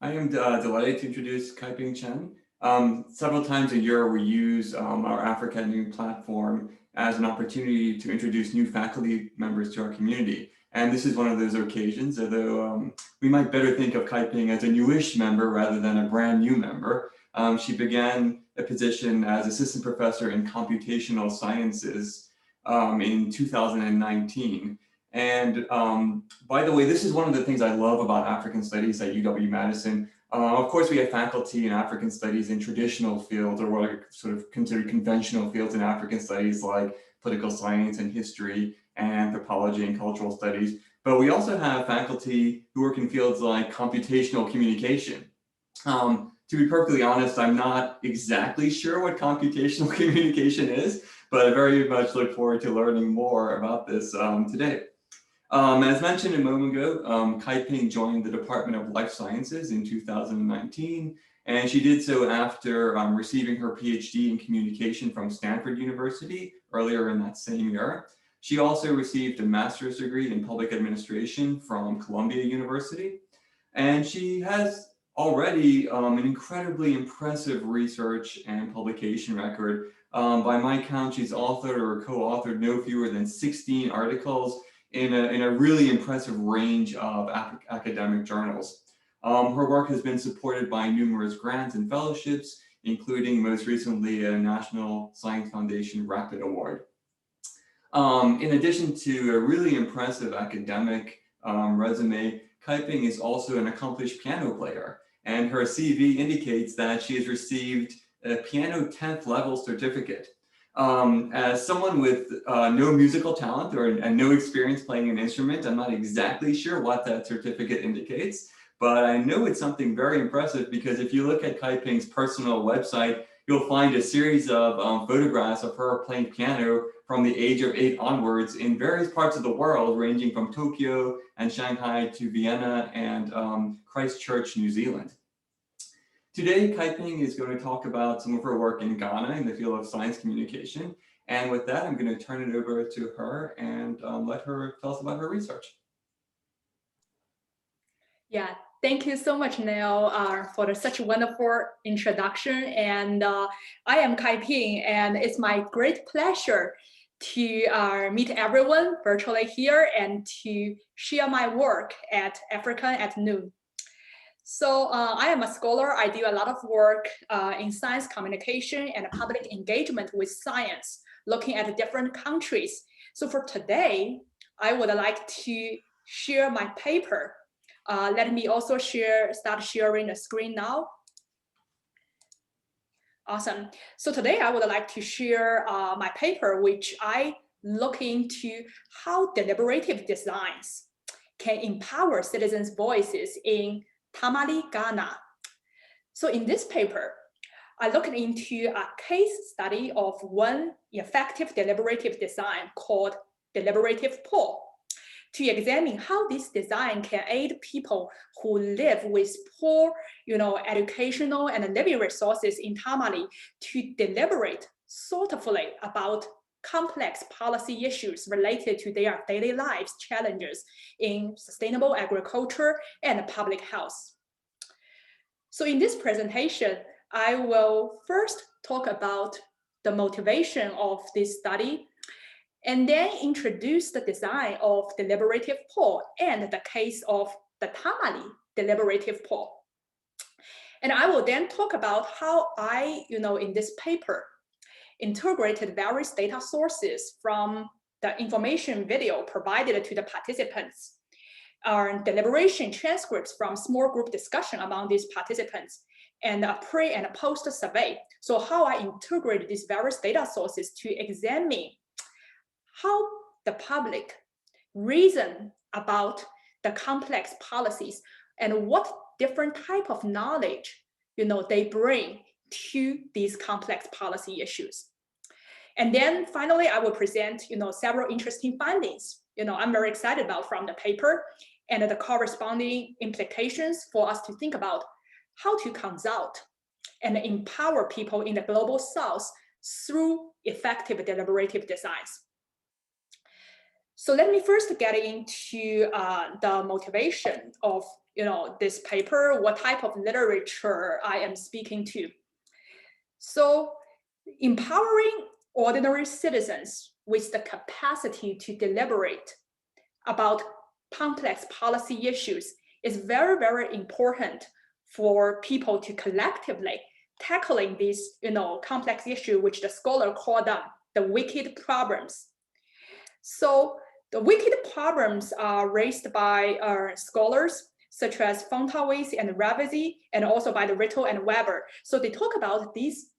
I am delighted to introduce Kaiping Chen. Several times a year, we use our Africa New platform as an opportunity to introduce new faculty members to our community. And this is one of those occasions, although we might better think of Kaiping as a newish member rather than a brand new member. She began a position as assistant professor in computational sciences in 2019. And by the way, this is one of the things I love about African studies at UW-Madison. Of course, we have faculty in African studies in traditional fields, or what are sort of considered conventional fields in African studies, like political science and history, and anthropology and cultural studies. But we also have faculty who work in fields like computational communication. To be perfectly honest, I'm not exactly sure what computational communication is, but I very much look forward to learning more about this today. As mentioned a moment ago, Kaiping joined the Department of Life Sciences in 2019, and she did so after receiving her PhD in communication from Stanford University earlier in that same year. She also received a master's degree in public administration from Columbia University, and she has already an incredibly impressive research and publication record. By my count, she's authored or co-authored no fewer than 16 articles in a really impressive range of academic journals. Her work has been supported by numerous grants and fellowships, including most recently a National Science Foundation Rapid Award. In addition to a really impressive academic resume, Kaiping is also an accomplished piano player, and her CV indicates that she has received a piano 10th level certificate. As someone with no musical talent and no experience playing an instrument, I'm not exactly sure what that certificate indicates, but I know it's something very impressive because if you look at Kaiping's personal website, you'll find a series of photographs of her playing piano from the age of 8 onwards in various parts of the world, ranging from Tokyo and Shanghai to Vienna and Christchurch, New Zealand. Today, Kaiping is going to talk about some of her work in Ghana in the field of science communication. And with that, I'm going to turn it over to her and let her tell us about her research. Yeah, thank you so much, Neil, for such a wonderful introduction. And I am Kaiping, and it's my great pleasure to meet everyone virtually here and to share my work at Africa at Noon. So I am a scholar. I do a lot of work in science communication and public engagement with science, looking at different countries. So for today, I would like to share my paper. Let me also start sharing the screen now. Awesome. So today I would like to share my paper, which I look into how deliberative designs can empower citizens' voices in Tamale, Ghana. So in this paper, I looked into a case study of one effective deliberative design called Deliberative Poll to examine how this design can aid people who live with poor, educational and living resources in Tamale to deliberate thoughtfully about complex policy issues related to their daily lives challenges in sustainable agriculture and public health. So in this presentation, I will first talk about the motivation of this study, and then introduce the design of deliberative poll and the case of the Tamale deliberative poll. And I will then talk about how I, in this paper, integrated various data sources from the information video provided to the participants, deliberation transcripts from small group discussion among these participants, and a pre and post survey. So how I integrated these various data sources to examine how the public reason about the complex policies and what different type of knowledge, they bring to these complex policy issues. And then finally, I will present, several interesting findings, I'm very excited about from the paper and the corresponding implications for us to think about how to consult and empower people in the global south through effective deliberative designs. So let me first get into the motivation of this paper, what type of literature I am speaking to. So empowering ordinary citizens with the capacity to deliberate about complex policy issues is very, very important for people to collectively tackling these, complex issue, which the scholar called them the wicked problems. So the wicked problems are raised by scholars such as Fontaway and Ravizzi, and also by the Rittel and Weber. So they talk about these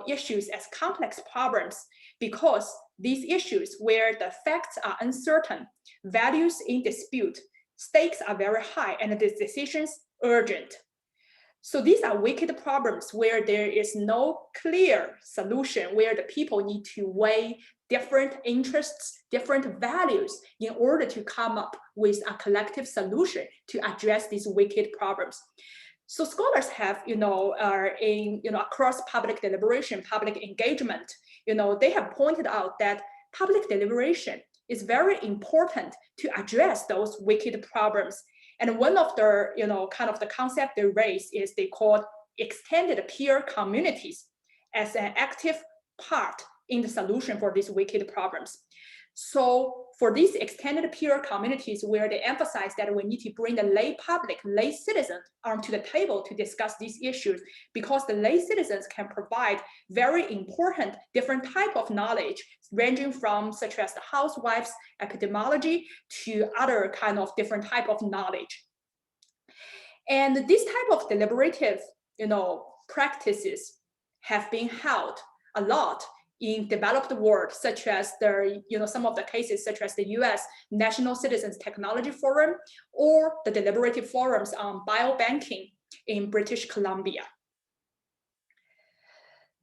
issues as complex problems because these issues where the facts are uncertain, values in dispute, stakes are very high, and the decisions urgent. So these are wicked problems where there is no clear solution, where the people need to weigh different interests, different values in order to come up with a collective solution to address these wicked problems. So scholars have, across public deliberation, public engagement, they have pointed out that public deliberation is very important to address those wicked problems. And one of the, kind of the concept they raise is they call extended peer communities as an active part in the solution for these wicked problems. So for these extended peer communities where they emphasize that we need to bring the lay public, lay citizens onto the table to discuss these issues, because the lay citizens can provide very important different type of knowledge, ranging from such as the housewives, epidemiology, to other kind of different type of knowledge. And this type of deliberative, practices have been held a lot in developed world, such as some of the cases, such as the US National Citizens Technology Forum or the deliberative forums on biobanking in British Columbia.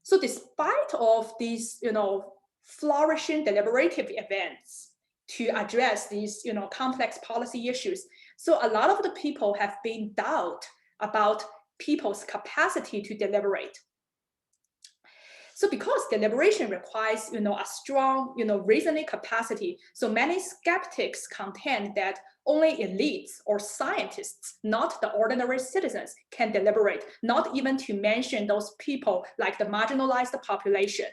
So despite of these, flourishing deliberative events to address these, complex policy issues, so a lot of the people have been doubt about people's capacity to deliberate. So because deliberation requires, a strong, reasoning capacity, so many skeptics contend that only elites or scientists, not the ordinary citizens, can deliberate, not even to mention those people like the marginalized population.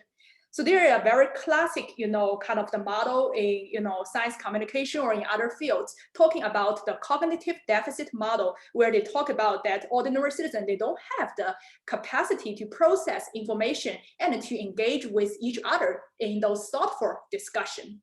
So there are very classic, kind of the model in, science communication or in other fields, talking about the cognitive deficit model, where they talk about that ordinary citizens, they don't have the capacity to process information and to engage with each other in those thoughtful discussion.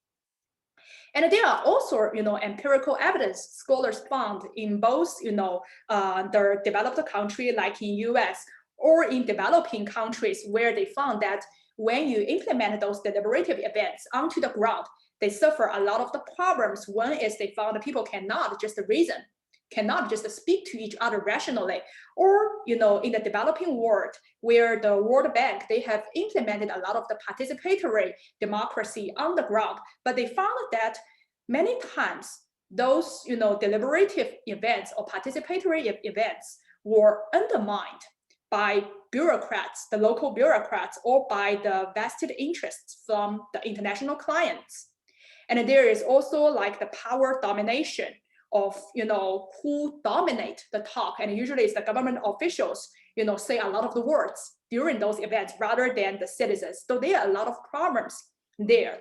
And there are also, empirical evidence scholars found in both, the developed country like in US or in developing countries, where they found that when you implement those deliberative events onto the ground, they suffer a lot of the problems. One is they found that people cannot just reason, cannot just speak to each other rationally. Or, in the developing world, where the World Bank, they have implemented a lot of the participatory democracy on the ground, but they found that many times those, deliberative events or participatory events were undermined by bureaucrats, the local bureaucrats, or by the vested interests from the international clients. And there is also like the power domination of, who dominate the talk. And usually it's the government officials, say a lot of the words during those events rather than the citizens. So there are a lot of problems there.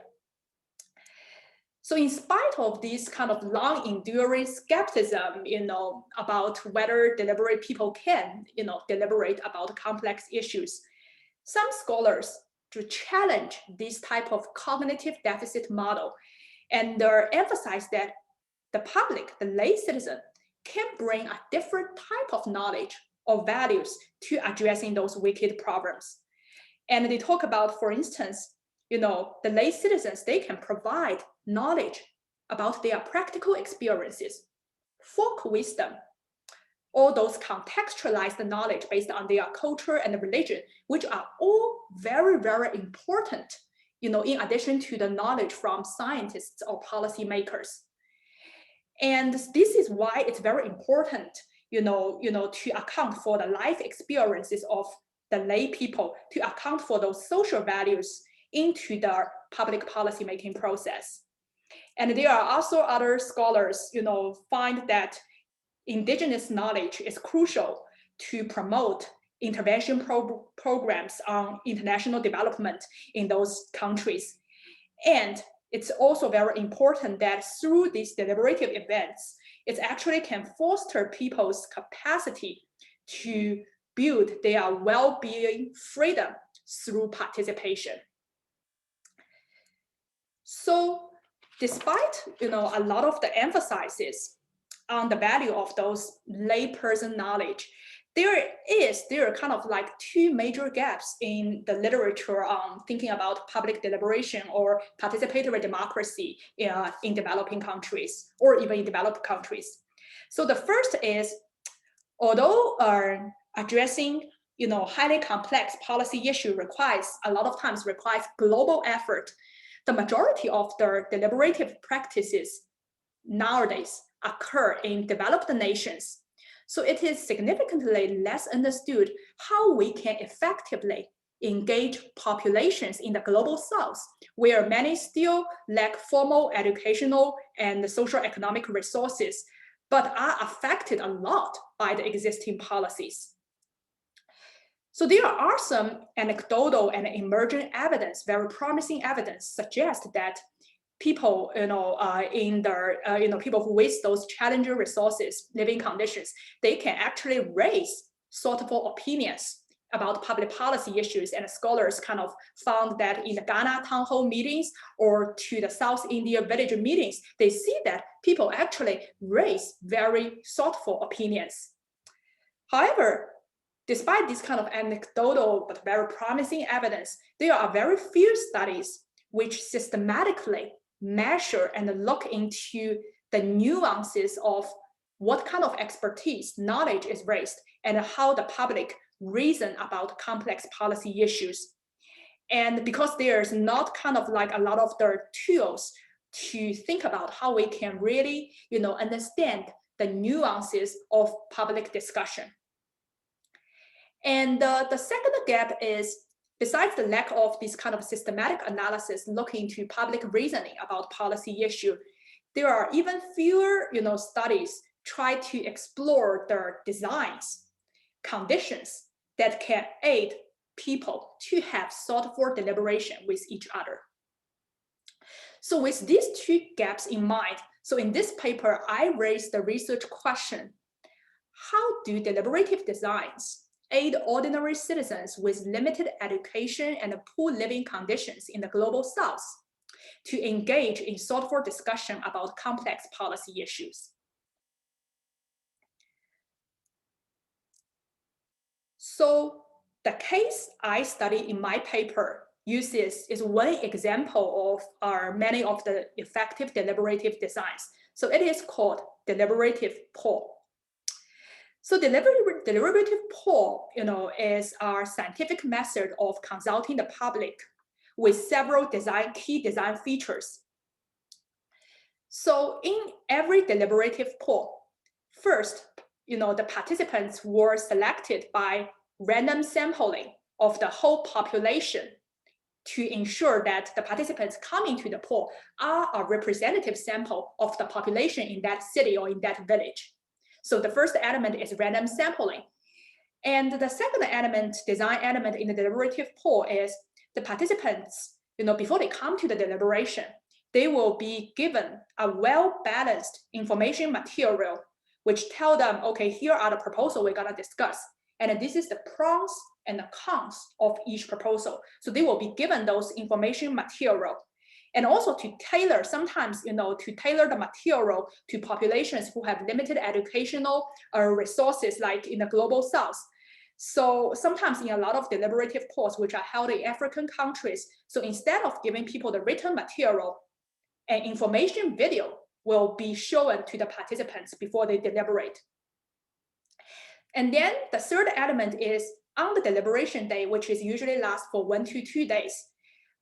So in spite of this kind of long enduring skepticism, about whether deliberate people can, deliberate about complex issues, some scholars to challenge this type of cognitive deficit model and emphasize that the public, the lay citizen, can bring a different type of knowledge or values to addressing those wicked problems. And they talk about, for instance, the lay citizens, they can provide knowledge about their practical experiences, folk wisdom, all those contextualized knowledge based on their culture and religion, which are all very, very important, in addition to the knowledge from scientists or policymakers. And this is why it's very important, to account for the life experiences of the lay people, to account for those social values into the public policymaking process. And there are also other scholars, find that indigenous knowledge is crucial to promote intervention programs on international development in those countries. And it's also very important that through these deliberative events, it actually can foster people's capacity to build their well-being freedom through participation. So despite a lot of the emphasis on the value of those layperson knowledge, there are kind of like two major gaps in the literature on thinking about public deliberation or participatory democracy in developing countries or even in developed countries. So the first is, although addressing highly complex policy issue a lot of times requires global effort, the majority of the deliberative practices nowadays occur in developed nations. So it is significantly less understood how we can effectively engage populations in the global south, where many still lack formal educational and social economic resources, but are affected a lot by the existing policies. So there are some anecdotal and emergent evidence, very promising evidence, suggest that people, people who with those challenging resources, living conditions, they can actually raise thoughtful opinions about public policy issues. And scholars kind of found that in the Ghana town hall meetings or to the South India village meetings, they see that people actually raise very thoughtful opinions. However, despite this kind of anecdotal but very promising evidence, there are very few studies which systematically measure and look into the nuances of what kind of expertise, knowledge is raised, and how the public reason about complex policy issues. And because there's not kind of like a lot of the tools to think about how we can really, understand the nuances of public discussion. And the second gap is, besides the lack of this kind of systematic analysis looking into public reasoning about policy issue, there are even fewer, studies try to explore the designs, conditions that can aid people to have thoughtful deliberation with each other. So with these two gaps in mind, so in this paper, I raised the research question: how do deliberative designs aid ordinary citizens with limited education and poor living conditions in the global south to engage in thoughtful discussion about complex policy issues? So the case I study in my paper is one example of many of the effective deliberative designs. So it is called Deliberative Poll. So deliberative poll, is our scientific method of consulting the public with several key design features. So in every deliberative poll, first, the participants were selected by random sampling of the whole population to ensure that the participants coming to the poll are a representative sample of the population in that city or in that village. So the first element is random sampling. And the second element, design element in the deliberative poll is the participants, before they come to the deliberation, they will be given a well-balanced information material, which tell them, okay, here are the proposals we're gonna discuss. And this is the pros and the cons of each proposal. So they will be given those information material. And also to tailor, sometimes, to tailor the material to populations who have limited educational resources, like in the global south. So sometimes in a lot of deliberative polls, which are held in African countries, so instead of giving people the written material, an information video will be shown to the participants before they deliberate. And then the third element is on the deliberation day, which is usually lasts for 1 to 2 days.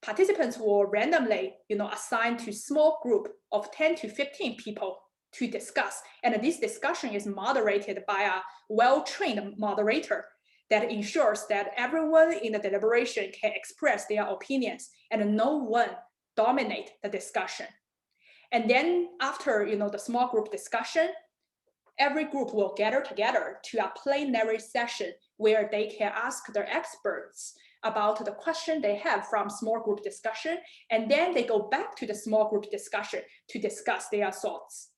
Participants will randomly, assigned to small group of 10 to 15 people to discuss. And this discussion is moderated by a well-trained moderator that ensures that everyone in the deliberation can express their opinions and no one dominate the discussion. And then after, the small group discussion, every group will gather together to a plenary session where they can ask their experts about the question they have from small group discussion, and then they go back to the small group discussion to discuss their thoughts.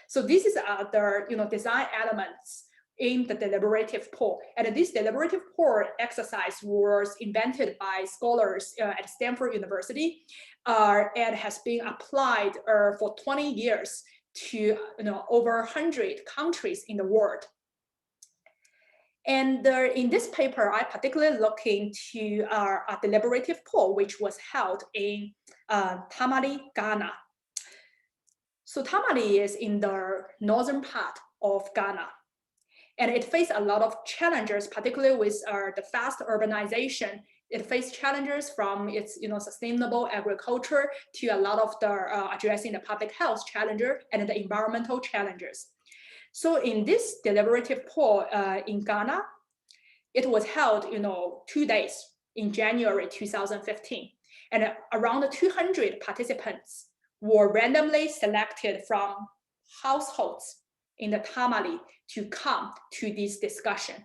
So this is the design elements in the deliberative poll. And this deliberative poll exercise was invented by scholars at Stanford University and has been applied for 20 years to over 100 countries in the world. And in this paper, I particularly look into a deliberative poll, which was held in Tamale, Ghana. So Tamale is in the northern part of Ghana. And it faced a lot of challenges, particularly with the fast urbanization. It faced challenges from its sustainable agriculture to a lot of the addressing the public health challenges and the environmental challenges. So in this deliberative poll in Ghana, it was held 2 days in January 2015. And around 200 participants were randomly selected from households in the Tamale to come to this discussion.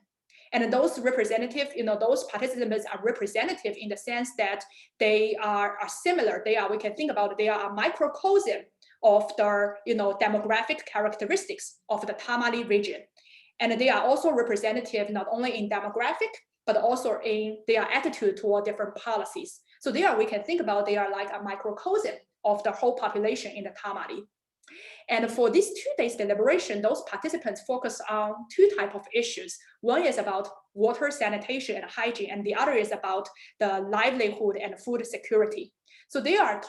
And those representative, those participants are representative in the sense that they are similar. We can think about it, they are a microcosm of the demographic characteristics of the Tamale region. And they are also representative not only in demographic, but also in their attitude toward different policies. So we can think about they are like a microcosm of the whole population in the Tamale. And for this 2 days deliberation, those participants focus on 2 types of issues. One is about water, sanitation, and hygiene, and the other is about the livelihood and food security. So they are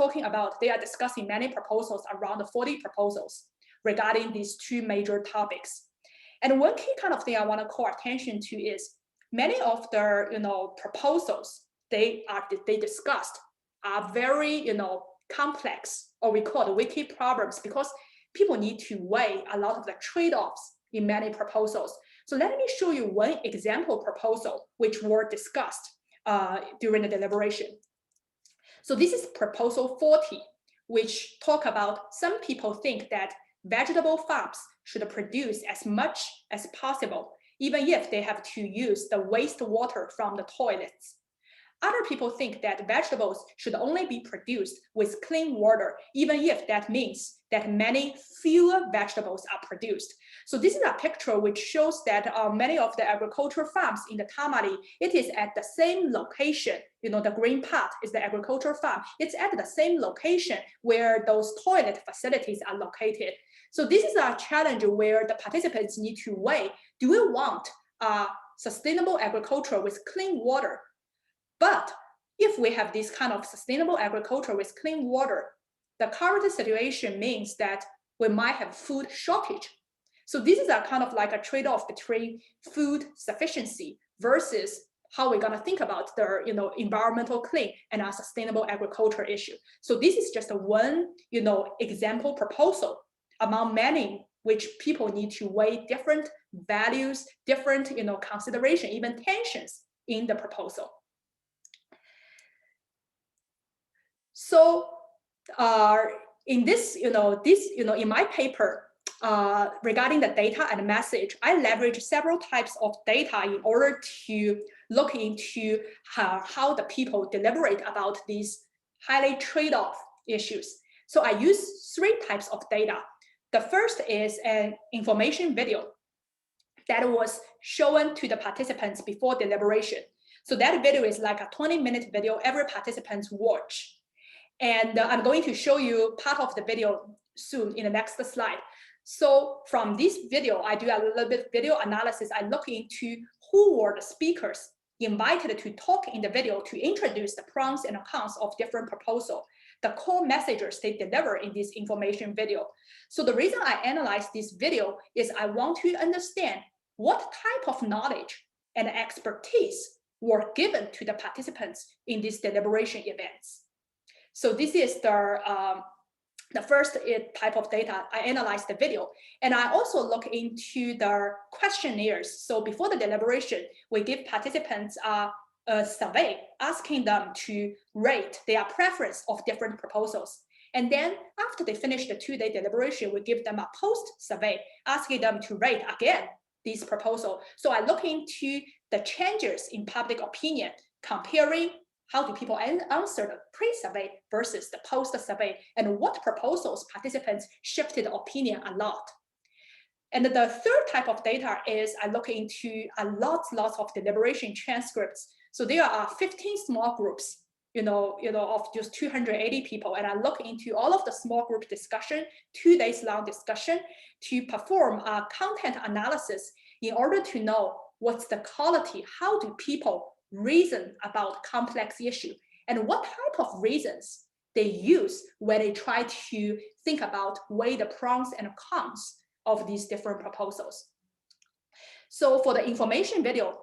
discussing many proposals, around 40 proposals regarding these 2 major topics. And one key kind of thing I want to call attention to is many of the proposals they discussed are very complex, or we call it wiki problems, because people need to weigh a lot of the trade-offs in many proposals. So let me show you one example proposal which were discussed during the deliberation. So this is proposal 40, which talk about some people think that vegetable farms should produce as much as possible, even if they have to use the wastewater from the toilets. Other people think that vegetables should only be produced with clean water, even if that means that many fewer vegetables are produced. So this is a picture which shows that many of the agricultural farms in the Tamale, it is at the same location. The green part is the agricultural farm. It's at the same location where those toilet facilities are located. So this is a challenge where the participants need to weigh, do we want sustainable agriculture with clean water? But if we have this kind of sustainable agriculture with clean water, the current situation means that we might have food shortage. So this is a kind of like a trade-off between food sufficiency versus how we're going to think about the environmental clean and a sustainable agriculture issue. So this is just one example proposal among many which people need to weigh different values, different consideration, even tensions in the proposal. So in this, in my paper regarding the data and message, I leverage several types of data in order to look into how the people deliberate about these highly trade-off issues. So I use 3 types of data. The first is an information video that was shown to the participants before deliberation. So that video is like a 20-minute video every participant watch. And I'm going to show you part of the video soon in the next slide. So from this video, I do a little bit video analysis. I look into who were the speakers invited to talk in the video to introduce the pros and cons of different proposals, the core messages they deliver in this information video. So the reason I analyze this video is I want to understand what type of knowledge and expertise were given to the participants in these deliberation events. So this is the first type of data. I analyze the video, and I also look into the questionnaires. So before the deliberation, we give participants a survey asking them to rate their preference of different proposals. And then after they finish the 2-day deliberation, we give them a post survey, asking them to rate again this proposal. So I look into the changes in public opinion, comparing how do people answer the pre-survey versus the post-survey, and what proposals participants shifted opinion a lot. And the third type of data is I look into lots of deliberation transcripts. So there are 15 small groups, of just 280 people, and I look into all of the small group discussion, 2 days long discussion, to perform a content analysis in order to know what's the quality, how do people reason about complex issue, and what type of reasons they use when they try to think about, weigh the pros and cons of these different proposals. So for the information video,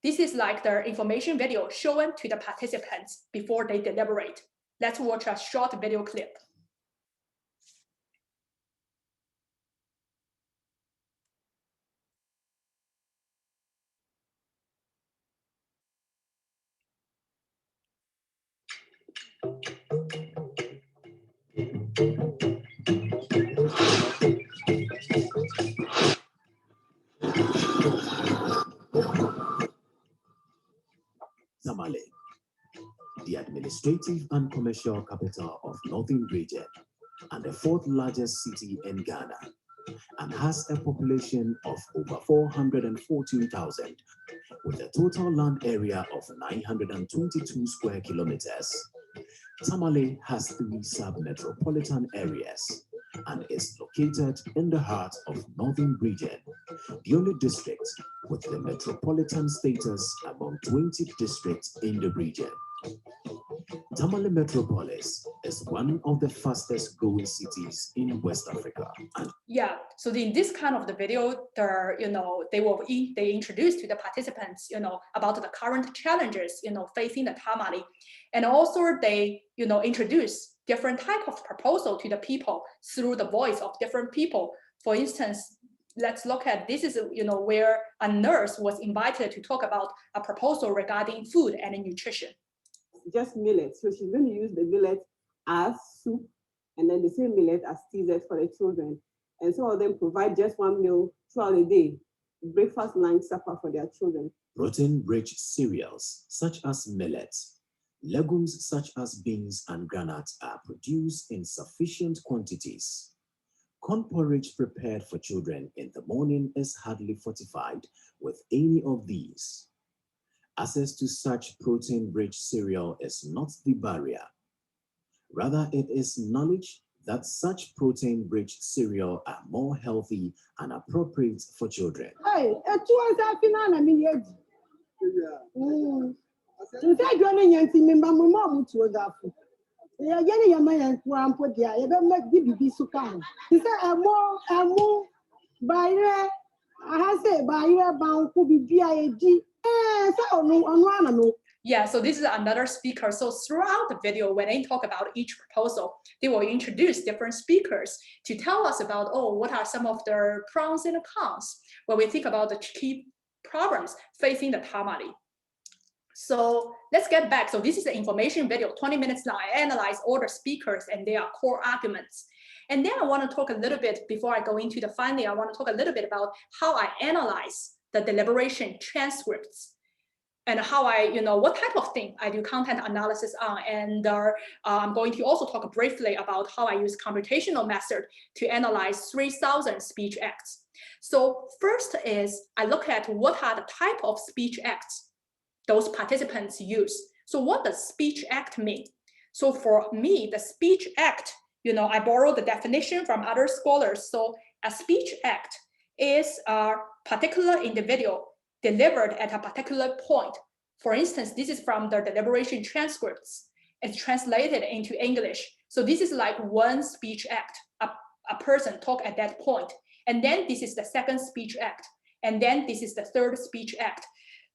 this is like the information video shown to the participants before they deliberate. Let's watch a short video clip. Tamale, the administrative and commercial capital of Northern Region and the 4th largest city in Ghana, and has a population of over 414,000 with a total land area of 922 square kilometers. Tamale has 3 sub-metropolitan areas and is located in the heart of Northern Region, the only district with the metropolitan status among 20 districts in the region. Tamale Metropolis is one of the fastest growing cities in West Africa. Yeah, so in this kind of the video, they introduce to the participants, about the current challenges, facing the Tamale, and also they, introduce different type of proposal to the people through the voice of different people. For instance, let's look at this is, where a nurse was invited to talk about a proposal regarding food and nutrition. Just millet. So she's going to use the millet as soup and then the same millet as teasers for the children. And some of them provide just one meal throughout the day, breakfast, lunch, supper for their children. Protein-rich cereals such as millet, legumes such as beans and granules are produced in sufficient quantities. Corn porridge prepared for children in the morning is hardly fortified with any of these. Access to such protein-rich cereal is not the barrier. Rather, it is knowledge that such protein-rich cereal are more healthy and appropriate for children. Hey, Yeah, so this is another speaker. So throughout the video, when they talk about each proposal, they will introduce different speakers to tell us about, what are some of the pros and cons when we think about the key problems facing the Tamale. So let's get back. So this is the information video, 20 minutes long. I analyze all the speakers and their core arguments. And then I want to talk a little bit, before I go into the finding, I want to talk a little bit about how I analyze the deliberation transcripts and how I, what type of thing I do content analysis on. And I'm going to also talk briefly about how I use computational method to analyze 3,000 speech acts. So first is I look at what are the type of speech acts those participants use. So what does speech act mean? So for me, the speech act, I borrow the definition from other scholars. So a speech act is a particular individual delivered at a particular point. For instance, this is from the deliberation transcripts. It's translated into English. So this is like one speech act, a person talk at that point. And then this is the second speech act. And then this is the third speech act.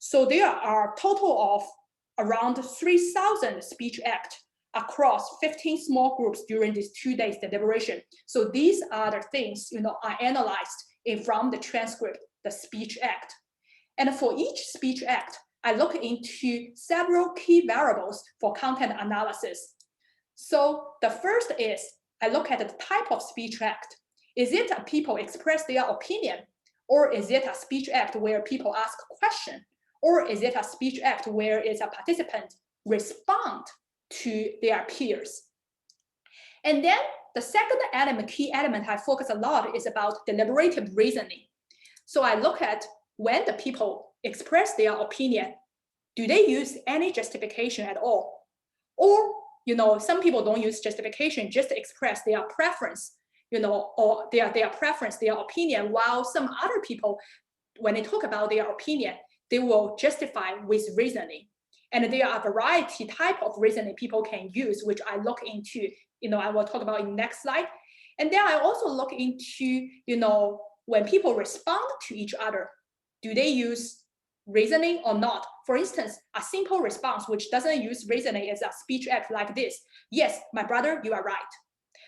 So there are a total of around 3,000 speech acts across 15 small groups during these 2 days deliberation. So these are the things I analyzed from the transcript, the speech act. And for each speech act, I look into several key variables for content analysis. So the first is, I look at the type of speech act. Is it a people express their opinion? Or is it a speech act where people ask a question? Or is it a speech act where it's a participant respond to their peers? And then the second element, key element I focus a lot is about deliberative reasoning. So I look at when the people express their opinion, do they use any justification at all? Or, some people don't use justification, just express their preference, or their preference, their opinion, while some other people, when they talk about their opinion, they will justify with reasoning. And there are a variety type of reasoning people can use, which I look into, I will talk about in the next slide. And then I also look into, when people respond to each other, do they use reasoning or not? For instance, a simple response which doesn't use reasoning is a speech act like this. Yes, my brother, you are right.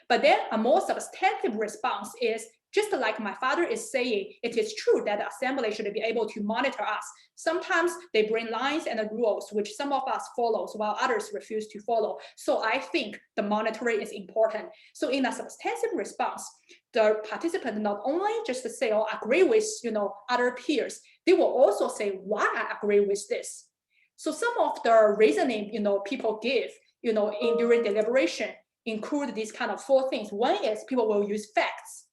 But then a more substantive response is, just like my father is saying, it is true that the assembly should be able to monitor us. Sometimes they bring lines and rules which some of us follow while others refuse to follow. So I think the monitoring is important. So in a substantive response, the participant not only just say or agree with other peers, they will also say why I agree with this. So some of the reasoning people give during deliberation include these kind of 4 things. One is people will use facts.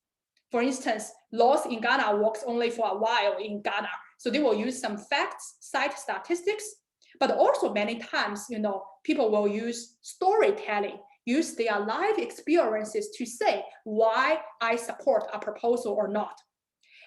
For instance, laws in Ghana works only for a while in Ghana. So they will use some facts, cite statistics, but also many times, people will use storytelling, use their life experiences to say why I support a proposal or not.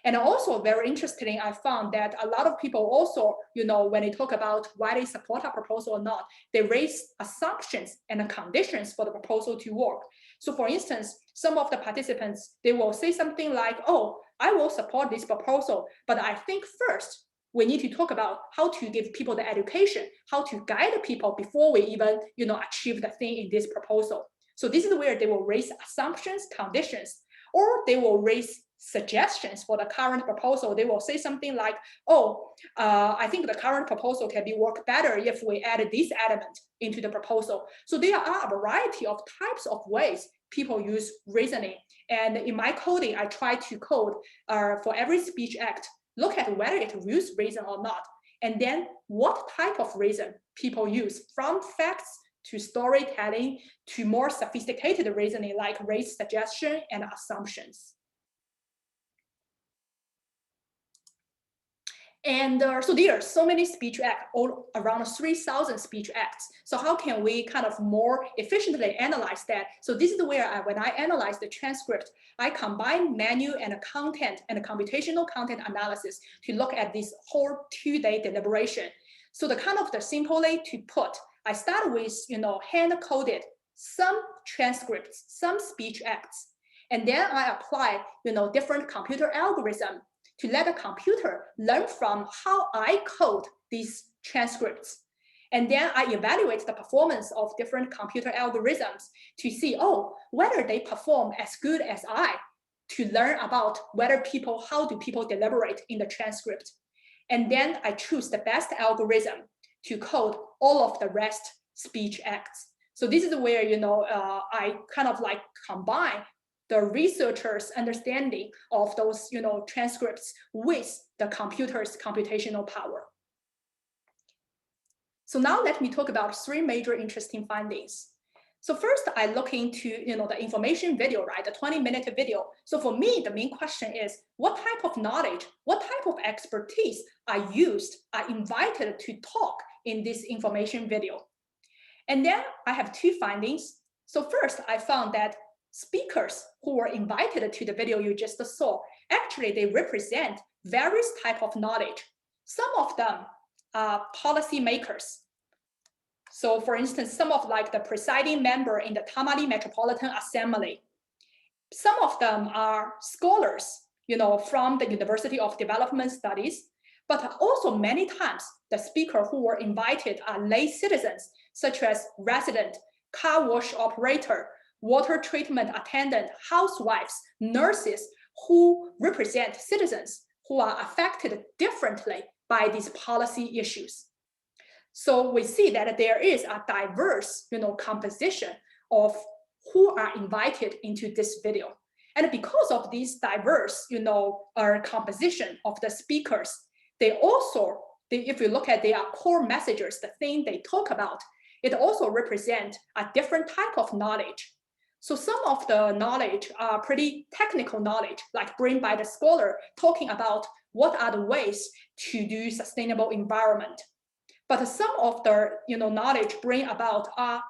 And also very interesting, I found that a lot of people also, when they talk about why they support a proposal or not, they raise assumptions and conditions for the proposal to work. So for instance, some of the participants, they will say something like, oh, I will support this proposal, but I think first we need to talk about how to give people the education, how to guide people before we even, achieve the thing in this proposal. So this is where they will raise assumptions, conditions, or they will raise suggestions for the current proposal. They will say something like, oh, I think the current proposal can be worked better if we add this element into the proposal. So there are a variety of types of ways people use reasoning. And in my coding, I try to code for every speech act, look at whether it uses reason or not, and then what type of reason people use, from facts to storytelling to more sophisticated reasoning like raise suggestion and assumptions. And so there are so many speech acts, all around 3,000 speech acts. So how can we kind of more efficiently analyze that? So this is where when I analyze the transcript, I combine menu and content and computational content analysis to look at this whole 2-day deliberation. So the kind of the simple way to put, I start with hand-coded some transcripts, some speech acts, and then I apply different computer algorithm to let the computer learn from how I code these transcripts. And then I evaluate the performance of different computer algorithms to see, whether they perform as good as I, to learn about how do people deliberate in the transcript. And then I choose the best algorithm to code all of the rest speech acts. So this is where, I kind of like combine the researcher's understanding of those, transcripts with the computer's computational power. So now let me talk about 3 major interesting findings. So first, I look into, the information video, right, the 20-minute video. So for me, the main question is, what type of knowledge, what type of expertise are invited to talk in this information video? And then I have 2 findings. So first, I found that speakers who were invited to the video you just saw, actually they represent various types of knowledge. Some of them are policymakers. So for instance, some of like the presiding member in the Tamale Metropolitan Assembly. Some of them are scholars, from the University of Development Studies, but also many times the speakers who were invited are lay citizens, such as resident, car wash operator, water treatment attendant, housewives, nurses, who represent citizens who are affected differently by these policy issues. So we see that there is a diverse, composition of who are invited into this video. And because of these diverse, composition of the speakers, they also, if you look at their core messages, the thing they talk about, it also represents a different type of knowledge. So some of the knowledge are pretty technical knowledge, like bring by the scholar talking about what are the ways to do sustainable environment. But some of the knowledge bring about are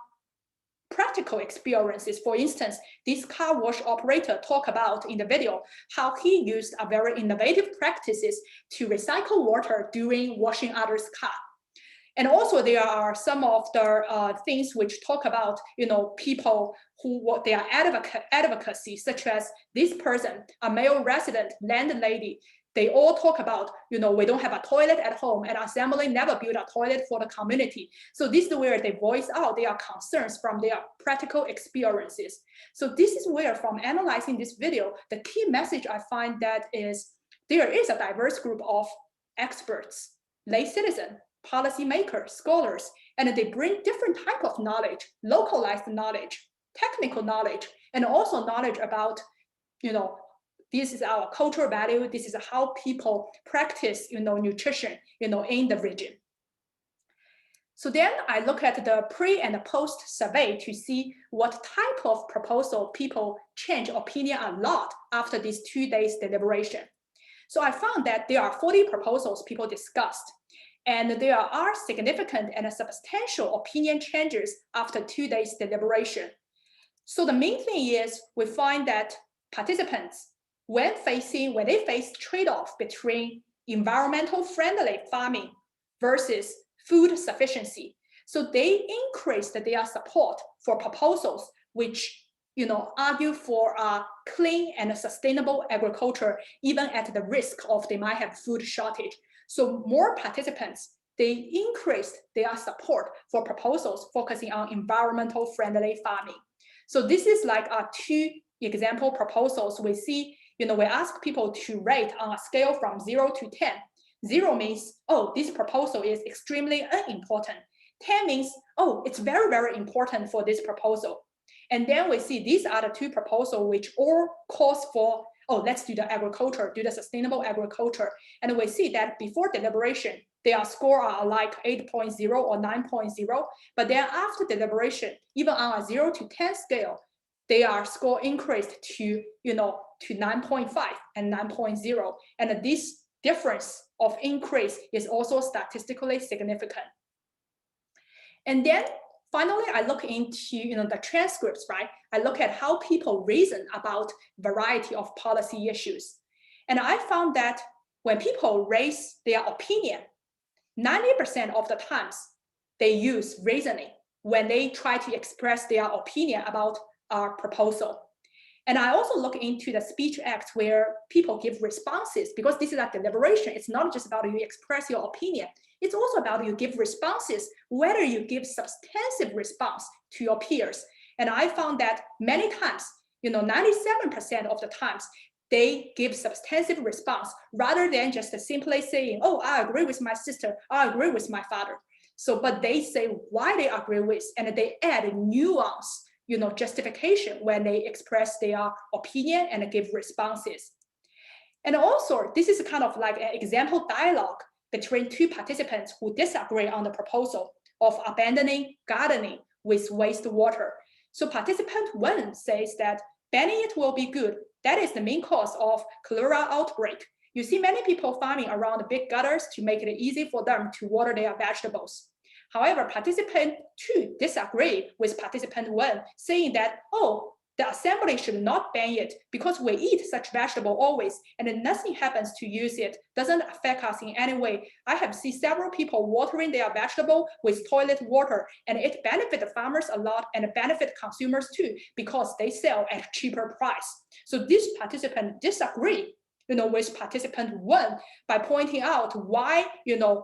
practical experiences. For instance, this car wash operator talk about in the video how he used a very innovative practices to recycle water during washing others' car. And also there are some of the things which talk about people who what their advocacy, such as this person, a male resident landlady. They all talk about, we don't have a toilet at home, and assembly never built a toilet for the community. So this is where they voice out their concerns from their practical experiences. So this is where, from analyzing this video, the key message I find that is there is a diverse group of experts, lay citizen, policymakers, scholars, and they bring different type of knowledge, localized knowledge, technical knowledge, and also knowledge about, this is our cultural value. This is how people practice, nutrition, in the region. So then I look at the pre and post survey to see what type of proposal people change opinion a lot after these 2 days deliberation. So I found that there are 40 proposals people discussed, and there are significant and substantial opinion changes after 2 days deliberation. So the main thing is we find that participants, when they face trade-off between environmental friendly farming versus food sufficiency, so they increased their support for proposals which argue for a clean and sustainable agriculture, even at the risk of they might have food shortage. So more participants, they increased their support for proposals focusing on environmental friendly farming. So this is like 2 example proposals we see. We ask people to rate on a scale from 0 to 10. 0 means, oh, this proposal is extremely unimportant. 10 means, oh, it's very, very important for this proposal. And then we see these are the 2 proposals which all calls for, oh, let's do the agriculture, do the sustainable agriculture. And we see that before deliberation, their score are like 8.0 or 9.0. But then after deliberation, even on a 0 to 10 scale, their score increased to, to 9.5 and 9.0. And this difference of increase is also statistically significant. And then finally, I look into the transcripts, right? I look at how people reason about variety of policy issues. And I found that when people raise their opinion, 90% of the times they use reasoning when they try to express their opinion about our proposal. And I also look into the speech act where people give responses, because this is a deliberation. It's not just about you express your opinion. It's also about you give responses, whether you give substantive response to your peers. And I found that many times, 97% of the times, they give substantive response rather than just simply saying, oh, I agree with my sister, I agree with my father. So, but they say why they agree with, and they add nuance, justification when they express their opinion and give responses. And also, this is kind of like an example dialogue between 2 participants who disagree on the proposal of abandoning gardening with wastewater. So participant 1 says that banning it will be good. That is the main cause of cholera outbreak. You see many people farming around the big gutters to make it easy for them to water their vegetables. However, participant 2 disagree with participant 1, saying that, oh, the assembly should not ban it because we eat such vegetable always and nothing happens to use it, doesn't affect us in any way. I have seen several people watering their vegetable with toilet water, and it benefits the farmers a lot and benefit consumers too, because they sell at a cheaper price. So this participant disagree with participant 1 by pointing out why,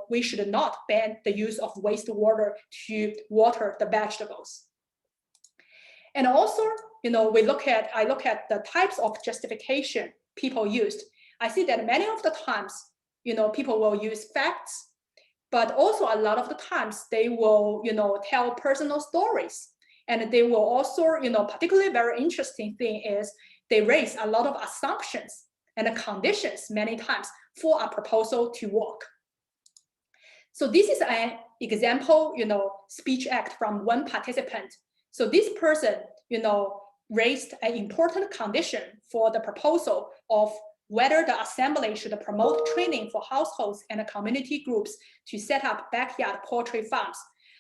we should not ban the use of wastewater to water the vegetables. And also, I look at the types of justification people used. I see that many of the times, people will use facts, but also a lot of the times they will, tell personal stories. And they will also, particularly very interesting thing is they raise a lot of assumptions and conditions many times for a proposal to work. So this is an example, speech act from one participant. So this person, raised an important condition for the proposal of whether the assembly should promote training for households and community groups to set up backyard poultry farms.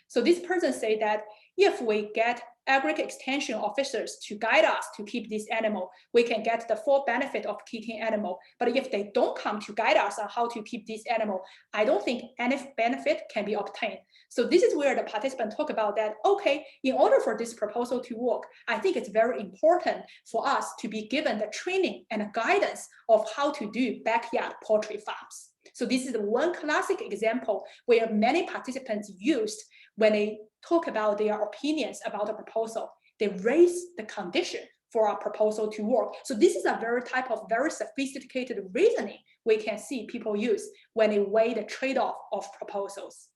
So this person said that if we get agric extension officers to guide us to keep this animal, we can get the full benefit of keeping animal. But if they don't come to guide us on how to keep this animal, I don't think any benefit can be obtained. So this is where the participant talk about that, okay, in order for this proposal to work, I think it's very important for us to be given the training and guidance of how to do backyard poultry farms. So this is one classic example where many participants used when they talk about their opinions about a proposal. They raise the condition for a proposal to work. So this is a type of very sophisticated reasoning we can see people use when they weigh the trade-off of proposals.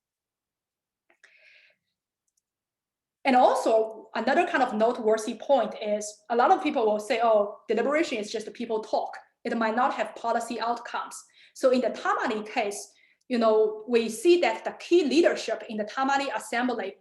And also another kind of noteworthy point is a lot of people will say, oh, deliberation is just people talk. It might not have policy outcomes. So in the Tamale case, we see that the key leadership in the Tamale assembly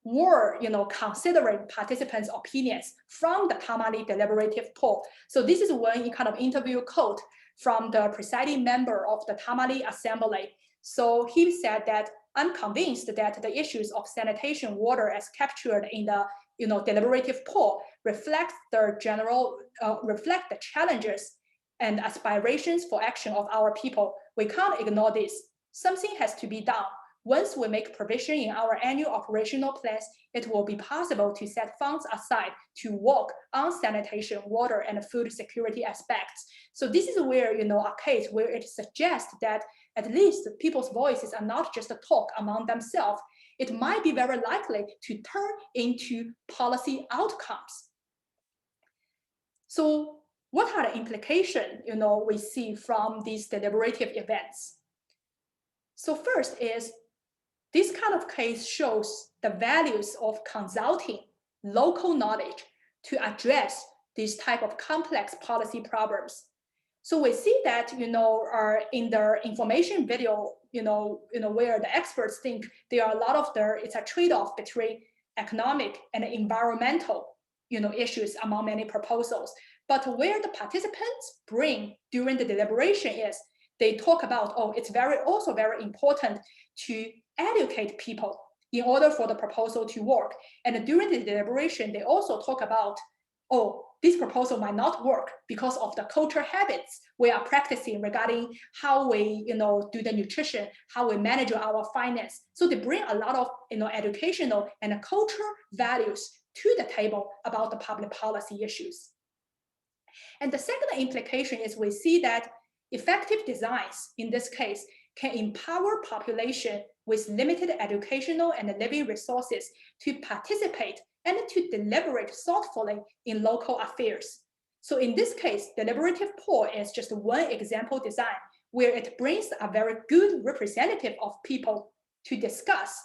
were, considering participants' opinions from the Tamale Deliberative Poll. So this is one kind of interview quote from the presiding member of the Tamale assembly. So he said that, I'm convinced that the issues of sanitation water as captured in the deliberative poll reflect the challenges and aspirations for action of our people. We can't ignore this. Something has to be done. Once we make provision in our annual operational plans, it will be possible to set funds aside to work on sanitation, water, and food security aspects. So this is where, a case where it suggests that at least people's voices are not just a talk among themselves. It might be very likely to turn into policy outcomes. So what are the implications, we see from these deliberative events? So first is, this kind of case shows the values of consulting local knowledge to address these type of complex policy problems. So we see that, in the information video, where the experts think there are a lot of it's a trade-off between economic and environmental, issues among many proposals. But where the participants bring during the deliberation is, they talk about, oh, it's also very important to educate people in order for the proposal to work. And during the deliberation, they also talk about, oh, this proposal might not work because of the culture habits we are practicing regarding how we, do the nutrition, how we manage our finance. So they bring a lot of, educational and cultural values to the table about the public policy issues. And the second implication is we see that effective designs, in this case, can empower population with limited educational and living resources to participate and to deliberate thoughtfully in local affairs. So in this case, deliberative poll is just one example design where it brings a very good representative of people to discuss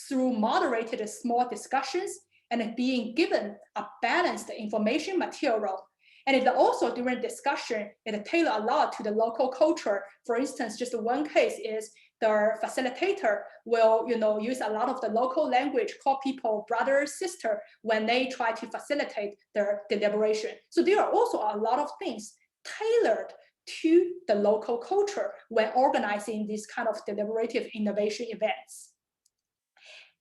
through moderated small discussions and being given a balanced information material. And it also, during discussion, it tailor a lot to the local culture. For instance, just one case is the facilitator will, use a lot of the local language, call people brother, sister, when they try to facilitate their deliberation. So there are also a lot of things tailored to the local culture when organizing these kind of deliberative innovation events.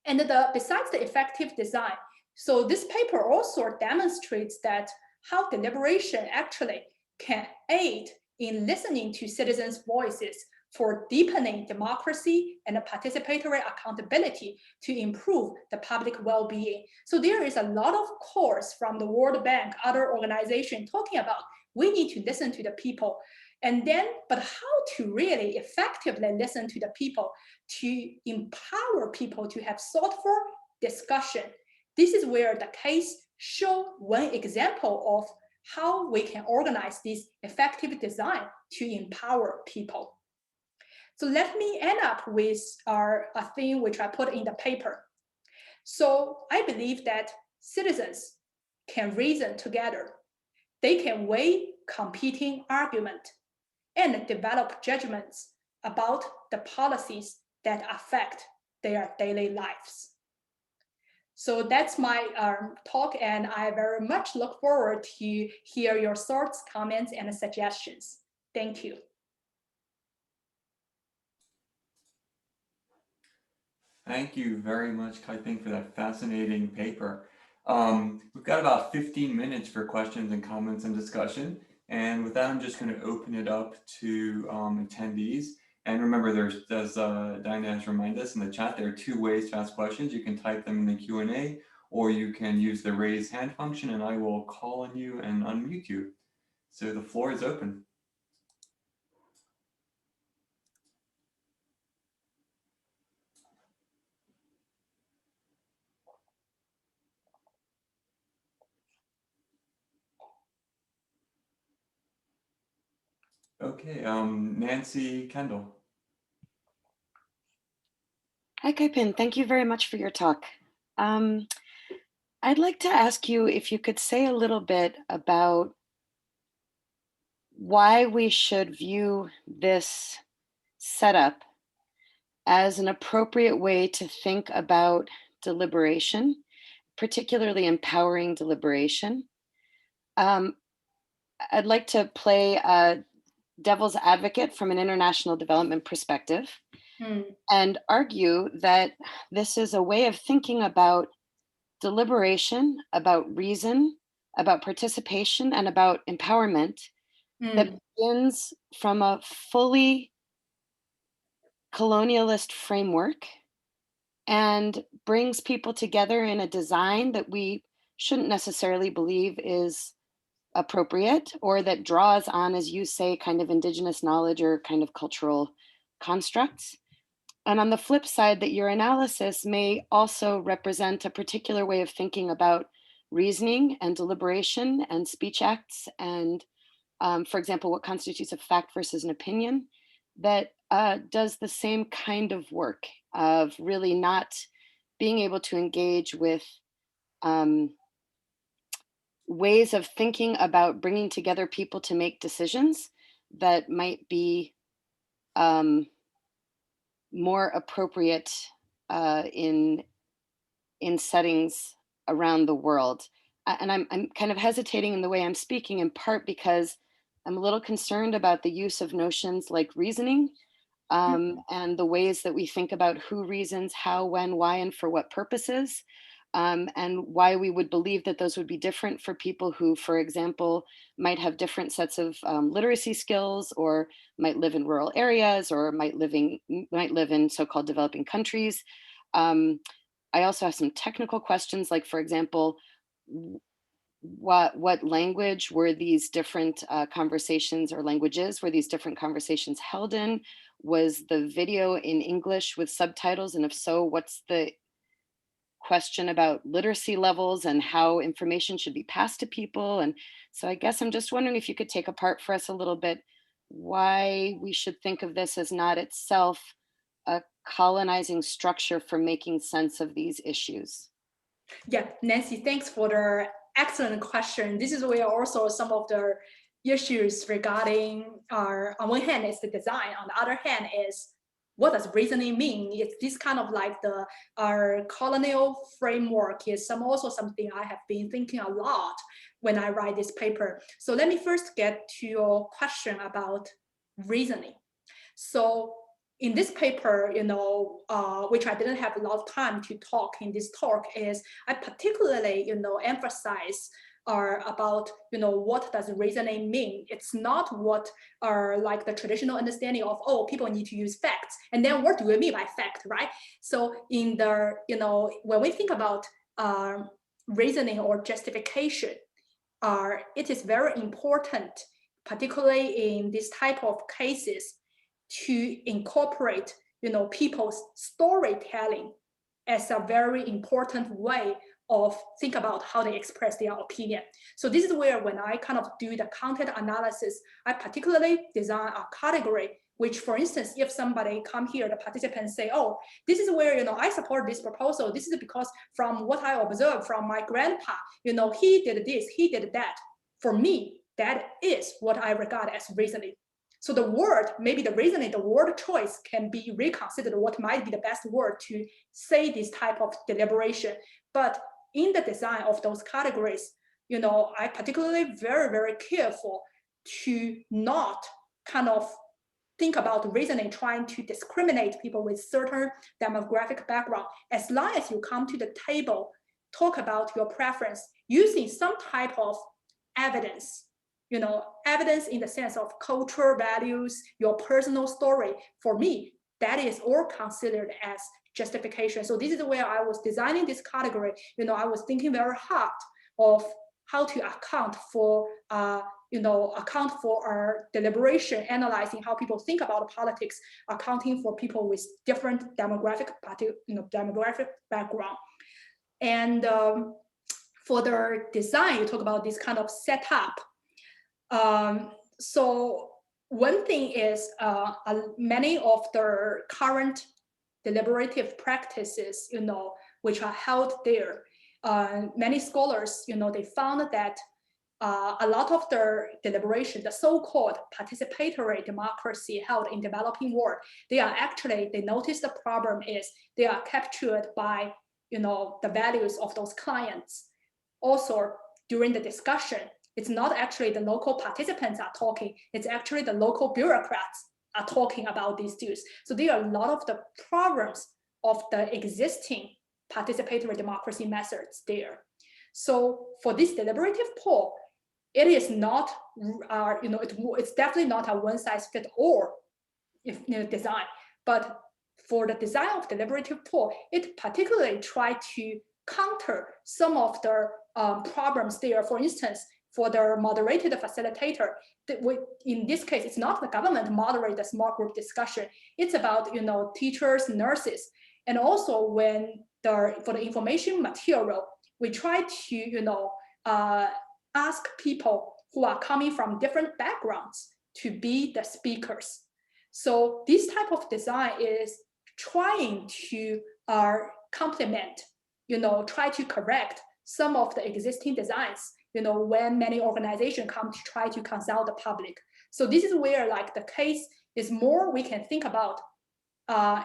And besides the effective design, so this paper also demonstrates that how deliberation actually can aid in listening to citizens' voices for deepening democracy and participatory accountability to improve the public well-being. So there is a lot of calls from the World Bank, other organizations talking about we need to listen to the people. And then, but how to really effectively listen to the people to empower people to have thoughtful discussion. This is where the case shows one example of how we can organize this effective design to empower people. So let me end up with a thing which I put in the paper. So I believe that citizens can reason together. They can weigh competing arguments and develop judgments about the policies that affect their daily lives. So that's my talk, and I very much look forward to hear your thoughts, comments, and suggestions. Thank you. Thank you very much, Kaiping, for that fascinating paper. We've got about 15 minutes for questions and comments and discussion. And with that, I'm just going to open it up to attendees. And remember, as Diana has reminded us in the chat, there are 2 ways to ask questions. You can type them in the Q&A, or you can use the raise hand function, and I will call on you and unmute you. So the floor is open. Okay, Nancy Kendall. Hi, Kaiping. Thank you very much for your talk. I'd like to ask you if you could say a little bit about why we should view this setup as an appropriate way to think about deliberation, particularly empowering deliberation. I'd like to play devil's advocate from an international development perspective and argue that this is a way of thinking about deliberation, about reason, about participation, and about empowerment that begins from a fully colonialist framework and brings people together in a design that we shouldn't necessarily believe is appropriate, or that draws on, as you say, kind of indigenous knowledge or kind of cultural constructs. And on the flip side, that your analysis may also represent a particular way of thinking about reasoning and deliberation and speech acts and, for example, what constitutes a fact versus an opinion, that does the same kind of work of really not being able to engage with ways of thinking about bringing together people to make decisions that might be more appropriate in settings around the world. And I'm kind of hesitating in the way I'm speaking, in part because I'm a little concerned about the use of notions like reasoning and the ways that we think about who reasons, how, when, why, and for what purposes. And why we would believe that those would be different for people who, for example, might have different sets of literacy skills, or might live in rural areas, or might live in so-called developing countries. I also have some technical questions, like, for example, what language were these different conversations, or languages were these different conversations held in? Was the video in English with subtitles? And if so, what's the question about literacy levels and how information should be passed to people? And so I guess I'm just wondering if you could take apart for us a little bit why we should think of this as not itself a colonizing structure for making sense of these issues. Yeah, Nancy, thanks for the excellent question. This is where also some of the issues regarding on one hand is the design, on the other hand is what does reasoning mean? It's this kind of like our colonial framework is also something I have been thinking a lot when I write this paper. So let me first get to your question about reasoning. So in this paper, which I didn't have a lot of time to talk in this talk, is I particularly, emphasize about, what does reasoning mean? It's not what are like the traditional understanding of, oh, people need to use facts. And then what do we mean by fact, right? So in the, when we think about reasoning or justification, it is very important, particularly in this type of cases, to incorporate, people's storytelling as a very important way of think about how they express their opinion. So this is where when I kind of do the content analysis, I particularly design a category which, for instance, if somebody come here, the participants say, oh, this is where, I support this proposal. This is because from what I observed from my grandpa, he did this, he did that. For me, that is what I regard as reasoning. So the word, maybe the reasoning, the word choice can be reconsidered what might be the best word to say this type of deliberation. But in the design of those categories, I particularly very, very careful to not kind of think about reasoning, trying to discriminate people with certain demographic background. As long as you come to the table, talk about your preference using some type of evidence, evidence in the sense of culture, values, your personal story. For me, that is all considered as justification. So this is where I was designing this category. I was thinking very hard of how to account for our deliberation, analyzing how people think about politics, accounting for people with different demographic background. And for the design, you talk about this kind of setup. So one thing is many of the current deliberative practices, which are held there, many scholars, they found that a lot of the deliberation, the so-called participatory democracy held in developing world, they notice the problem is they are captured by, the values of those clients. Also, during the discussion, it's not actually the local participants are talking, it's actually the local bureaucrats are talking about these issues. So there are a lot of the problems of the existing participatory democracy methods there. So for this deliberative poll, it is not, it's definitely not a one-size-fits-all design, but for the design of deliberative poll, it particularly tried to counter some of the problems there. For instance, for the moderated facilitator, in this case, it's not the government moderate the small group discussion. It's about teachers, nurses, and also for the information material, we try to ask people who are coming from different backgrounds to be the speakers. So this type of design is trying to complement, try to correct some of the existing designs, when many organizations come to try to consult the public. So this is where the case is more we can think about.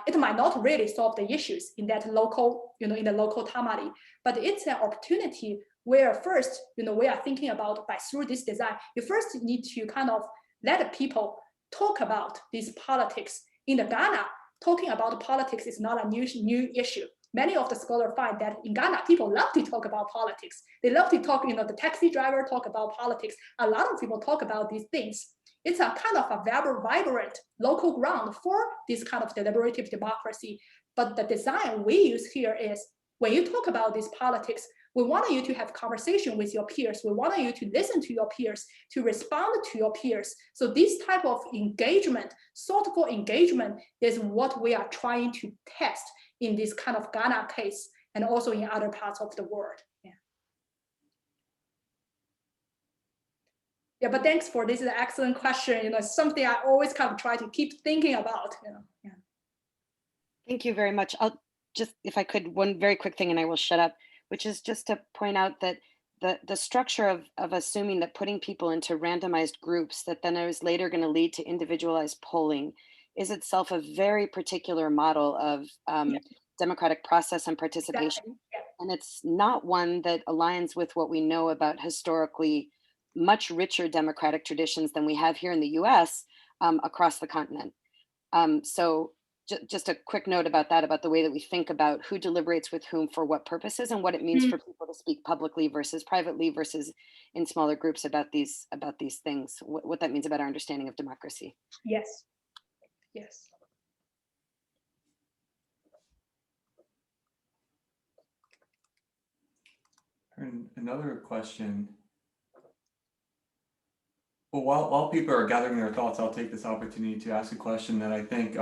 It might not really solve the issues in that local, in the local Tamale, but it's an opportunity where first, we are thinking about through this design, you first need to kind of let people talk about these politics. In the Ghana, talking about politics is not a new issue. Many of the scholars find that in Ghana, people love to talk about politics. They love to talk, the taxi driver talk about politics. A lot of people talk about these things. It's a kind of a vibrant local ground for this kind of deliberative democracy. But the design we use here is when you talk about these politics, we want you to have conversation with your peers. We want you to listen to your peers, to respond to your peers. So this type of engagement, thoughtful engagement, is what we are trying to test in this kind of Ghana case and also in other parts of the world. Yeah, but thanks for this is an excellent question. It's something I always kind of try to keep thinking about. Yeah. Thank you very much. I'll just, if I could, one very quick thing and I will shut up, which is just to point out that the structure of assuming that putting people into randomized groups that then is later going to lead to individualized polling is itself a very particular model of democratic process and participation. Exactly. Yeah. And it's not one that aligns with what we know about historically much richer democratic traditions than we have here in the US across the continent. So just a quick note about that, about the way that we think about who deliberates with whom for what purposes and what it means for people to speak publicly versus privately versus in smaller groups about these things, what that means about our understanding of democracy. Yes. Yes. And another question. Well, while people are gathering their thoughts, I'll take this opportunity to ask a question that I think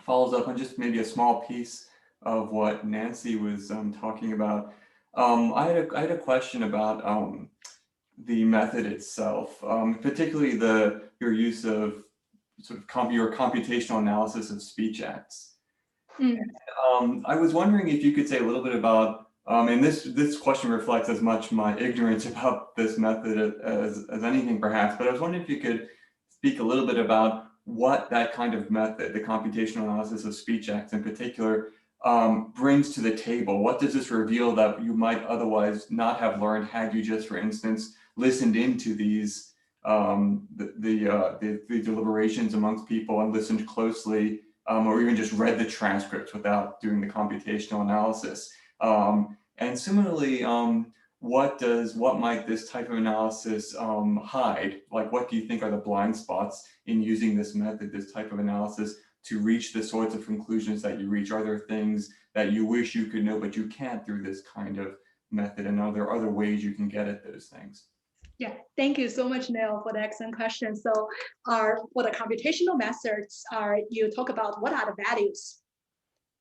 follows up on just maybe a small piece of what Nancy was talking about. I had a question about the method itself, particularly your use of sort of your computational analysis of speech acts. Mm. I was wondering if you could say a little bit about, and this question reflects as much my ignorance about this method as anything perhaps, but I was wondering if you could speak a little bit about what that kind of method, the computational analysis of speech acts in particular, brings to the table. What does this reveal that you might otherwise not have learned had you just, for instance, listened into these the deliberations amongst people and listened closely, or even just read the transcripts without doing the computational analysis. And similarly, what might this type of analysis hide? Like, what do you think are the blind spots in using this method, this type of analysis, to reach the sorts of conclusions that you reach? Are there things that you wish you could know, but you can't through this kind of method? And are there other ways you can get at those things? Yeah, thank you so much, Neil, for the excellent question. So for the computational methods, you talk about what are the values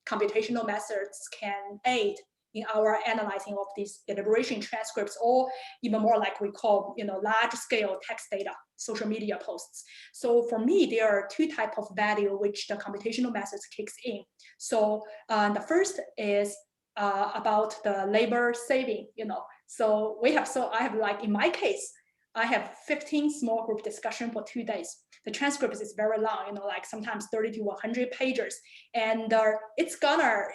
computational methods can aid in our analyzing of these deliberation transcripts, or even more like we call, large scale text data, social media posts. So for me, there are two types of value which the computational methods kicks in. So the first is about the labor saving, So I have like, in my case, I have 15 small group discussion for 2 days. The transcript is very long, like sometimes 30 to 100 pages. And it's gonna,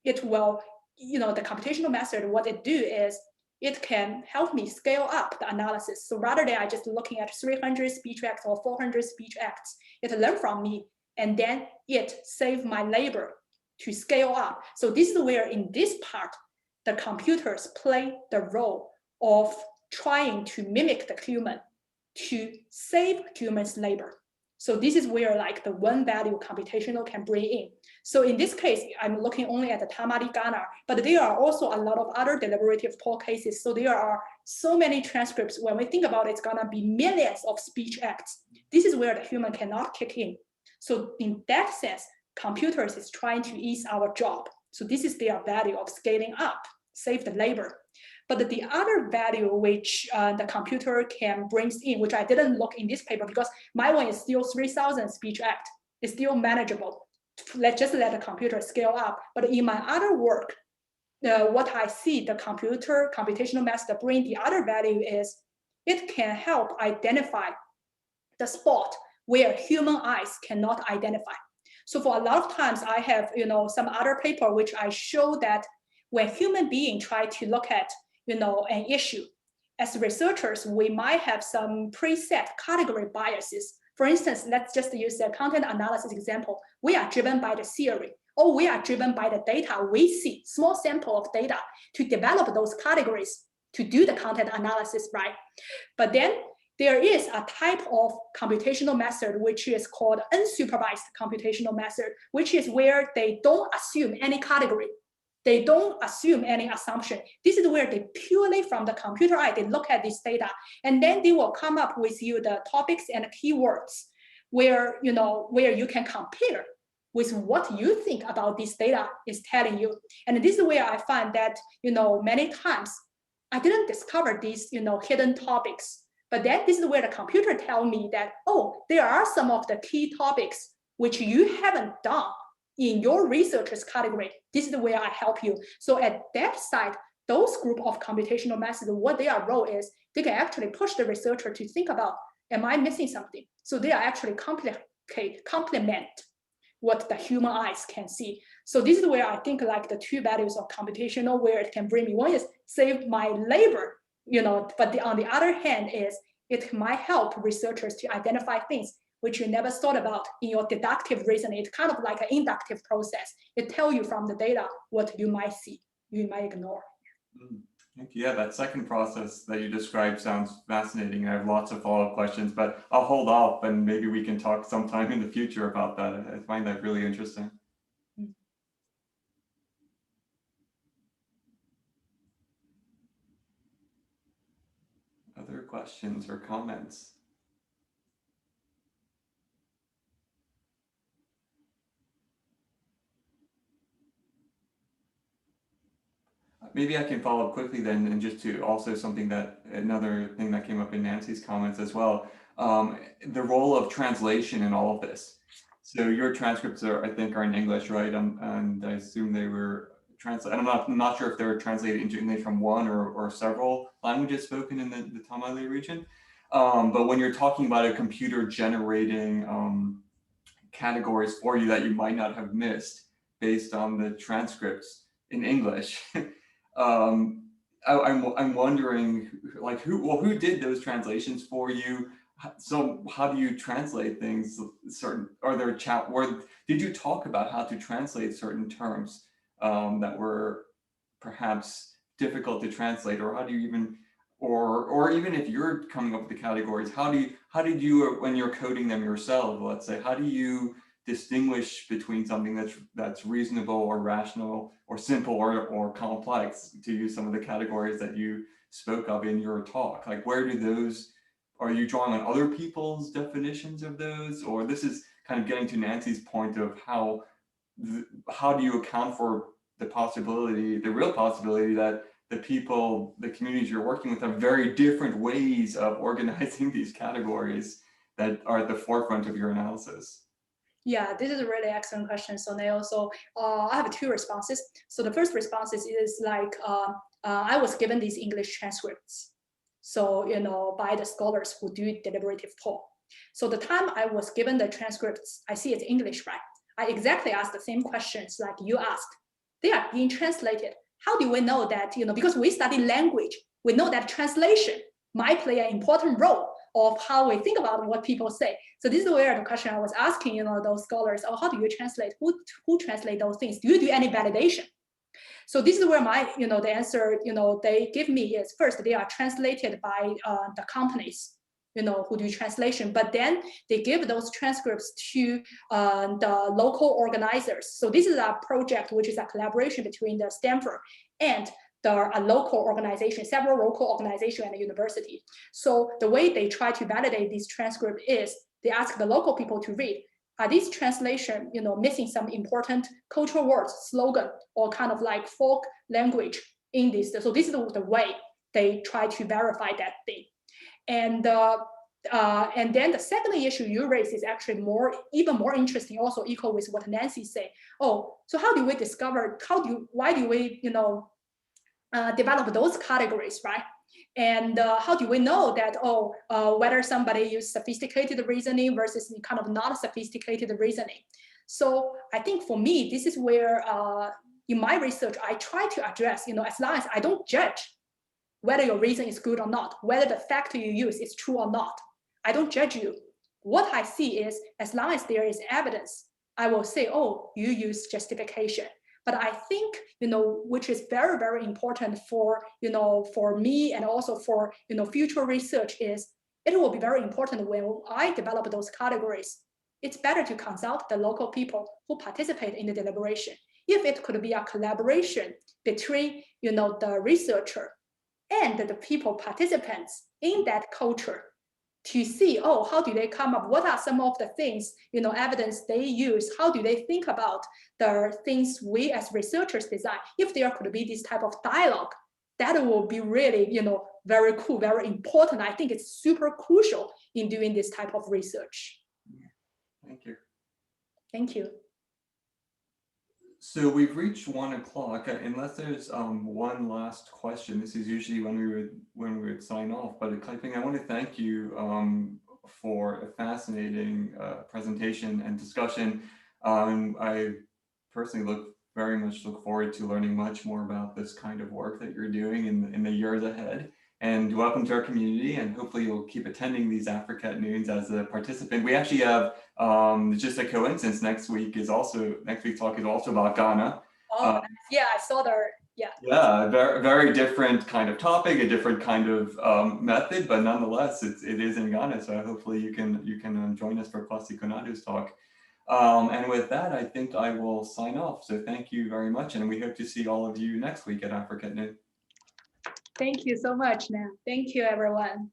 it will, the computational method, what it do is it can help me scale up the analysis. So rather than I just looking at 300 speech acts or 400 speech acts, it learn from me, and then it save my labor to scale up. So this is where in this part, the computers play the role of trying to mimic the human to save humans' labor. So this is where like the one value computational can bring in. So in this case, I'm looking only at the Tamale Ghana, but there are also a lot of other deliberative poll cases. So there are so many transcripts. When we think about it, it's gonna be millions of speech acts. This is where the human cannot kick in. So in that sense, computers is trying to ease our job. So this is their value of scaling up, save the labor. But the other value which the computer can bring in, which I didn't look in this paper because my one is still 3,000 speech act, it's still manageable. Let's just let the computer scale up. But in my other work, what I see the computational method bring the other value is it can help identify the spot where human eyes cannot identify. So for a lot of times I have some other paper which I show that when human beings try to look at an issue, as researchers, we might have some preset category biases. For instance, let's just use the content analysis example. We are driven by the theory, or we are driven by the data we see, small sample of data to develop those categories to do the content analysis, right? But then there is a type of computational method which is called unsupervised computational method, which is where they don't assume any category. They don't assume any assumption. This is where they purely from the computer eye, they look at this data, and then they will come up with you the topics and keywords where you can compare with what you think about this data is telling you. And this is where I find that many times I didn't discover these hidden topics, but then this is where the computer tell me that, oh, there are some of the key topics which you haven't done in your researchers category. This is where I help you. So at that side, those group of computational methods, what their role is, they can actually push the researcher to think about, am I missing something? So they are actually complement what the human eyes can see. So this is where I think like the two values of computational, where it can bring me, one is save my labor, but on the other hand is it might help researchers to identify things which you never thought about in your deductive reasoning. It's kind of like an inductive process. It tells you from the data what you might see, you might ignore. Thank you. Yeah, that second process that you described sounds fascinating. I have lots of follow-up questions, but I'll hold off and maybe we can talk sometime in the future about that. I find that really interesting. Other questions or comments? Maybe I can follow up quickly then, and just to also another thing that came up in Nancy's comments as well. the role of translation in all of this. So your transcripts are, I think, are in English, right? And I assume they were translated. I'm not sure if they were translated into English from one or several languages spoken in the Tamale region. But when you're talking about a computer generating categories for you that you might not have missed based on the transcripts in English, I'm wondering, like, who did those translations for you? So how do you translate things? Did you talk about how to translate certain terms that were perhaps difficult to translate, or how do you even, or even if you're coming up with the categories, how did you, when you're coding them yourself, let's say, how do you distinguish between something that's reasonable or rational or simple or complex, to use some of the categories that you spoke of in your talk? Like, where do those, are you drawing on other people's definitions of those? Or this is kind of getting to Nancy's point of how do you account for the possibility, the real possibility that the people, the communities you're working with have very different ways of organizing these categories that are at the forefront of your analysis? Yeah, this is a really excellent question. So Neil, so I have two responses. So the first response is like, I was given these English transcripts. So, by the scholars who do deliberative poll. So the time I was given the transcripts, I see it's English, right? I exactly asked the same questions like you asked. They are being translated. How do we know that, because we study language, we know that translation might play an important role of how we think about what people say. So this is where the question I was asking, those scholars, oh, how do you translate? Who translate those things? Do you do any validation? So this is where my, the answer, they give me is, first, they are translated by the companies, who do translation, but then they give those transcripts to the local organizers. So this is a project which is a collaboration between the Stanford and a local organization, several local organizations and the university. So the way they try to validate this transcript is they ask the local people to read, are these translation, missing some important cultural words, slogan, or kind of like folk language in this? So this is the way they try to verify that thing. And then the second issue you raise is actually even more interesting, also equal with what Nancy said. Oh, so how do we discover, why do we, develop those categories, right? And how do we know that, whether somebody uses sophisticated reasoning versus kind of not sophisticated reasoning? So I think for me, this is where in my research, I try to address, as long as I don't judge whether your reason is good or not, whether the factor you use is true or not. I don't judge you. What I see is, as long as there is evidence, I will say, oh, you use justification. But I think, which is very, very important for, for me and also for, future research is, it will be very important when I develop those categories. It's better to consult the local people who participate in the deliberation. If it could be a collaboration between, the researcher and the people participants in that culture to see, oh, how do they come up? What are some of the things, evidence they use? How do they think about the things we as researchers design? If there could be this type of dialogue, that will be really, very cool, very important. I think it's super crucial in doing this type of research. Thank you. Thank you. So we've reached 1 o'clock. Unless there's one last question, this is usually when we would sign off. But Kaiping, I want to thank you for a fascinating presentation and discussion. I personally very much look forward to learning much more about this kind of work that you're doing in the years ahead. And welcome to our community, and hopefully you'll keep attending these AfriCat Noons as a participant. We actually have, just a coincidence, next week's talk is also about Ghana. Oh, yeah, I saw yeah. Yeah, a very different kind of topic, a different kind of method, but nonetheless, it is in Ghana. So hopefully you can join us for Kwasi Konadu's talk. And with that, I think I will sign off. So thank you very much, and we hope to see all of you next week at AfriCat Noon. Thank you so much, Nan. Thank you, everyone.